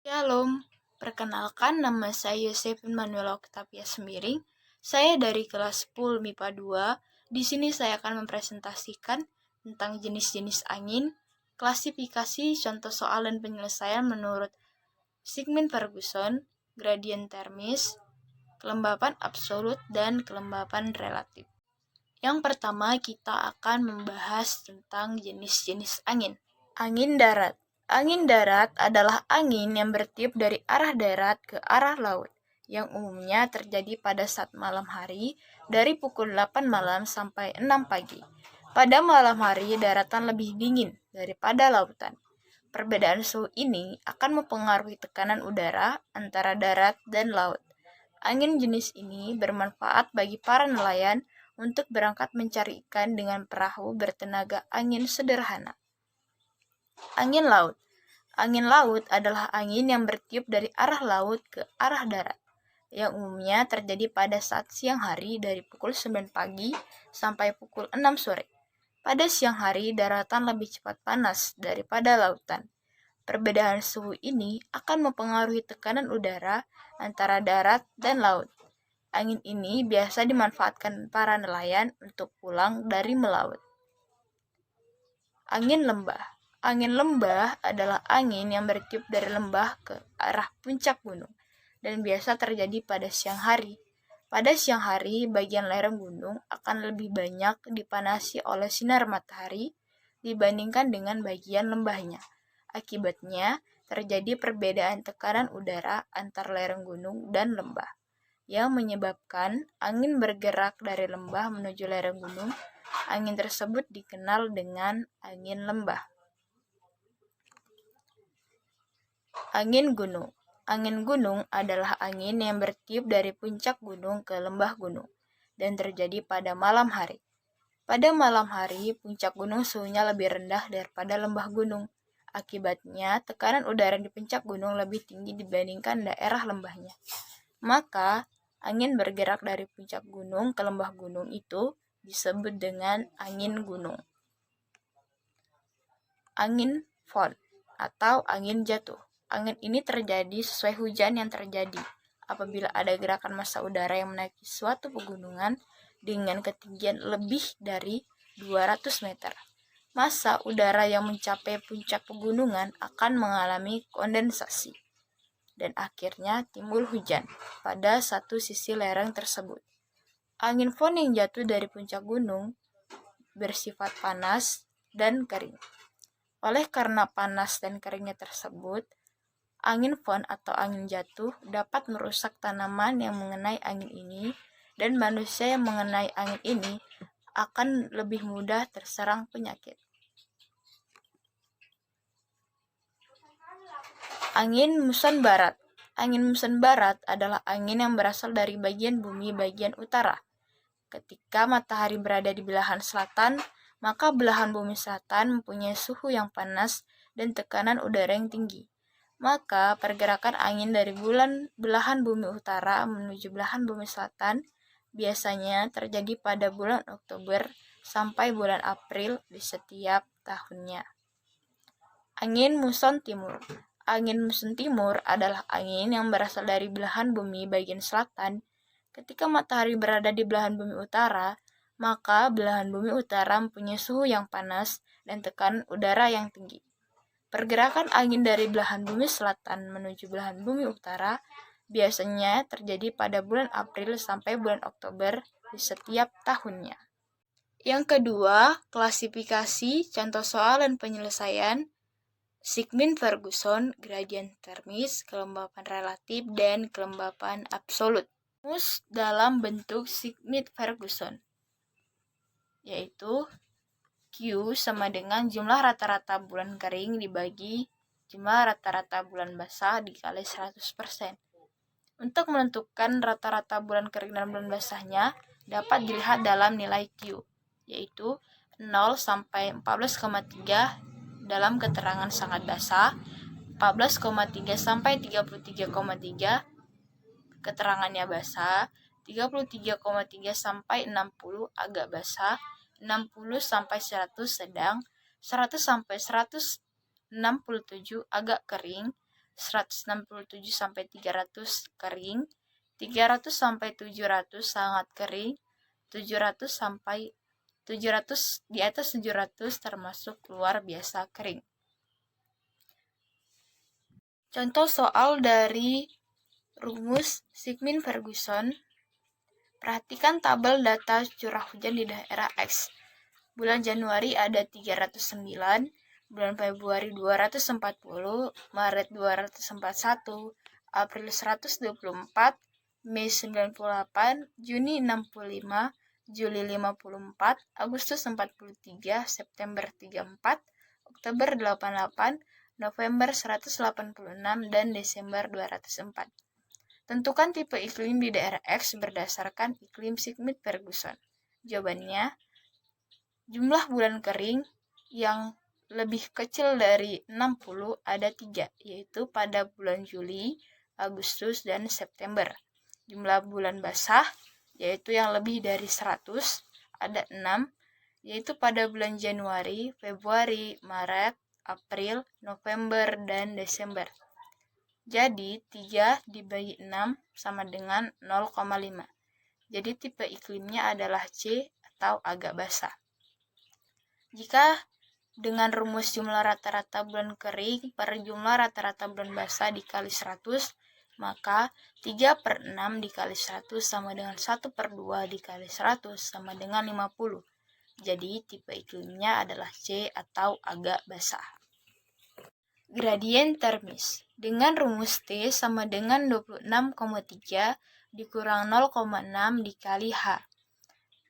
Shalom, perkenalkan nama saya Yosefin Manuel Octavia Semiring. Saya dari kelas 10 MIPA 2. Di sini saya akan mempresentasikan tentang jenis-jenis angin, klasifikasi, contoh soal dan penyelesaian menurut Sigmund Ferguson, gradien termis, kelembapan absolut, dan kelembapan relatif. Yang pertama kita akan membahas tentang jenis-jenis angin. Angin darat. Angin darat adalah angin yang bertiup dari arah darat ke arah laut, yang umumnya terjadi pada saat malam hari dari pukul 8 malam sampai 6 pagi. Pada malam hari, daratan lebih dingin daripada lautan. Perbedaan suhu ini akan mempengaruhi tekanan udara antara darat dan laut. Angin jenis ini bermanfaat bagi para nelayan untuk berangkat mencari ikan dengan perahu bertenaga angin sederhana. Angin laut. Angin laut adalah angin yang bertiup dari arah laut ke arah darat, yang umumnya terjadi pada saat siang hari dari pukul 9 pagi sampai pukul 6 sore. Pada siang hari, daratan lebih cepat panas daripada lautan. Perbedaan suhu ini akan mempengaruhi tekanan udara antara darat dan laut. Angin ini biasa dimanfaatkan para nelayan untuk pulang dari melaut. Angin lembah. Angin lembah adalah angin yang bertiup dari lembah ke arah puncak gunung dan biasa terjadi pada siang hari. Pada siang hari, bagian lereng gunung akan lebih banyak dipanasi oleh sinar matahari dibandingkan dengan bagian lembahnya. Akibatnya, terjadi perbedaan tekanan udara antar lereng gunung dan lembah, yang menyebabkan angin bergerak dari lembah menuju lereng gunung. Angin tersebut dikenal dengan angin lembah. Angin gunung. Angin gunung adalah angin yang bertiup dari puncak gunung ke lembah gunung dan terjadi pada malam hari. Pada malam hari, puncak gunung suhunya lebih rendah daripada lembah gunung. Akibatnya, tekanan udara di puncak gunung lebih tinggi dibandingkan daerah lembahnya. Maka, angin bergerak dari puncak gunung ke lembah gunung itu disebut dengan angin gunung. Angin fon atau angin jatuh. Angin ini terjadi sesuai hujan yang terjadi apabila ada gerakan massa udara yang menaiki suatu pegunungan dengan ketinggian lebih dari 200 meter. Massa udara yang mencapai puncak pegunungan akan mengalami kondensasi dan akhirnya timbul hujan pada satu sisi lereng tersebut. Angin fon yang jatuh dari puncak gunung bersifat panas dan kering. Oleh karena panas dan keringnya tersebut, angin fon atau angin jatuh dapat merusak tanaman yang mengenai angin ini, dan manusia yang mengenai angin ini akan lebih mudah terserang penyakit. Angin muson barat. Angin muson barat adalah angin yang berasal dari bagian bumi bagian utara. Ketika matahari berada di belahan selatan, maka belahan bumi selatan mempunyai suhu yang panas dan tekanan udara yang tinggi. Maka pergerakan angin dari belahan bumi utara menuju belahan bumi selatan biasanya terjadi pada bulan Oktober sampai bulan April di setiap tahunnya. Angin muson timur. Angin muson timur adalah angin yang berasal dari belahan bumi bagian selatan. Ketika matahari berada di belahan bumi utara, maka belahan bumi utara mempunyai suhu yang panas dan tekanan udara yang tinggi. Pergerakan angin dari belahan bumi selatan menuju belahan bumi utara biasanya terjadi pada bulan April sampai bulan Oktober di setiap tahunnya. Yang kedua, klasifikasi, contoh soal dan penyelesaian Sigmund Ferguson, gradien termis, kelembapan relatif, dan kelembapan absolut. Rumus dalam bentuk Sigmund Ferguson, yaitu Q sama dengan jumlah rata-rata bulan kering dibagi jumlah rata-rata bulan basah dikali 100%. Untuk menentukan rata-rata bulan kering dan bulan basahnya dapat dilihat dalam nilai Q, yaitu 0 sampai 14,3 dalam keterangan sangat basah, 14,3 sampai 33,3 keterangannya basah, 33,3 sampai 60 agak basah, 60 sampai 100 sedang, 100 sampai 167 agak kering, 167 sampai 300 kering, 300 sampai 700 sangat kering, 700 sampai 700 di atas 700 termasuk luar biasa kering. Contoh soal dari rumus Sigmund-Ferguson. Perhatikan tabel data curah hujan di daerah X. Bulan Januari ada 309, bulan Februari 240, Maret 241, April 124, Mei 98, Juni 65, Juli 54, Agustus 43, September 34, Oktober 88, November 186, dan Desember 204. Tentukan tipe iklim di daerah X berdasarkan iklim Sigmund-Ferguson. Jawabannya, jumlah bulan kering yang lebih kecil dari 60 ada 3, yaitu pada bulan Juli, Agustus, dan September. Jumlah bulan basah, yaitu yang lebih dari 100, ada 6, yaitu pada bulan Januari, Februari, Maret, April, November, dan Desember. Jadi, 3 dibagi 6 sama dengan 0,5. Jadi, tipe iklimnya adalah C atau agak basah. Jika dengan rumus jumlah rata-rata bulan kering per jumlah rata-rata bulan basah dikali 100, maka 3/6 dikali 100 sama dengan 1/2 dikali 100 sama dengan 50. Jadi, tipe iklimnya adalah C atau agak basah. Gradien termis. Dengan rumus T sama dengan 26,3 dikurang 0,6 dikali H.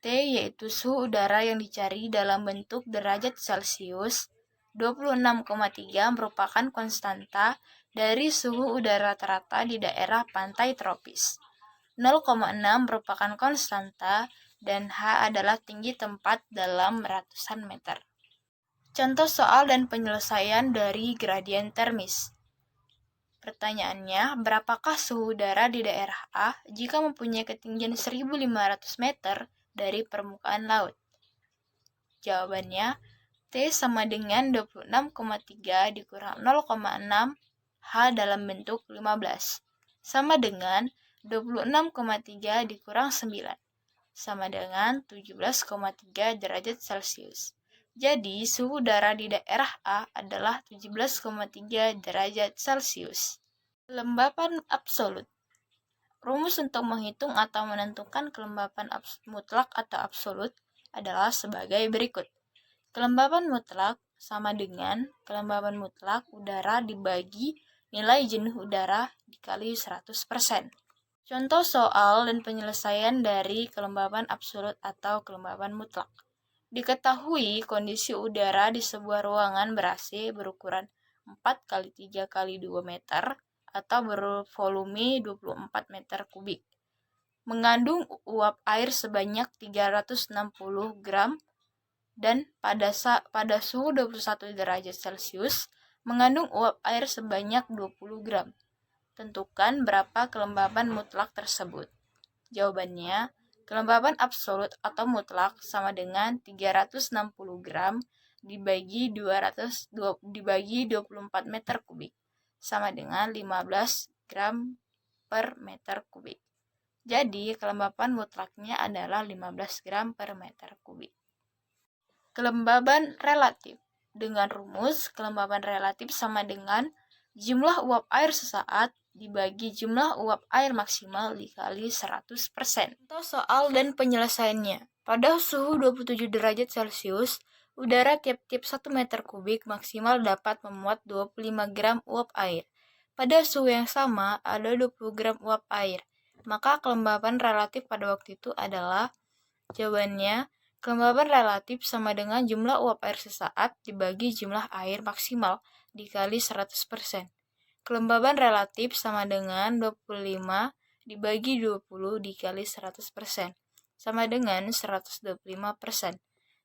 T yaitu suhu udara yang dicari dalam bentuk derajat Celcius. 26,3 merupakan konstanta dari suhu udara rata-rata di daerah pantai tropis. 0,6 merupakan konstanta dan H adalah tinggi tempat dalam ratusan meter. Contoh soal dan penyelesaian dari gradien termis. Pertanyaannya, berapakah suhu udara di daerah A jika mempunyai ketinggian 1.500 meter dari permukaan laut? Jawabannya, T sama dengan 26,3 dikurang 0,6 H dalam bentuk 15, sama dengan 26,3 dikurang 9, sama dengan 17,3 derajat Celcius. Jadi, suhu udara di daerah A adalah 17,3 derajat Celcius. Kelembapan absolut. Rumus untuk menghitung atau menentukan kelembapan mutlak atau absolut adalah sebagai berikut. Kelembapan mutlak sama dengan kelembapan mutlak udara dibagi nilai jenuh udara dikali 100%. Contoh soal dan penyelesaian dari kelembapan absolut atau kelembapan mutlak. Diketahui kondisi udara di sebuah ruangan ber-AC berukuran 4x3x2 meter atau bervolume 24 meter kubik, mengandung uap air sebanyak 360 gram dan pada suhu 21 derajat Celcius mengandung uap air sebanyak 20 gram. Tentukan berapa kelembapan mutlak tersebut. Jawabannya, kelembapan absolut atau mutlak sama dengan 360 gram dibagi 24 meter kubik, sama dengan 15 gram per meter kubik. Jadi, kelembapan mutlaknya adalah 15 gram per meter kubik. Kelembaban relatif. Dengan rumus, kelembaban relatif sama dengan jumlah uap air sesaat dibagi jumlah uap air maksimal dikali 100%. Contoh soal dan penyelesaiannya. Pada suhu 27 derajat Celcius, udara tiap-tiap 1 meter kubik maksimal dapat memuat 25 gram uap air. Pada suhu yang sama, ada 20 gram uap air. Maka kelembaban relatif pada waktu itu adalah, jawabannya, kelembaban relatif sama dengan jumlah uap air sesaat dibagi jumlah air maksimal dikali 100%. Kelembaban relatif sama dengan 25 dibagi 20 dikali 100%, sama dengan 125%.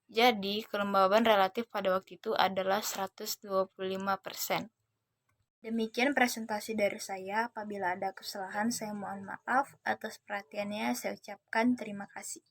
Jadi, kelembaban relatif pada waktu itu adalah 125%. Demikian presentasi dari saya. Apabila ada kesalahan, saya mohon maaf. Atas perhatiannya, saya ucapkan terima kasih.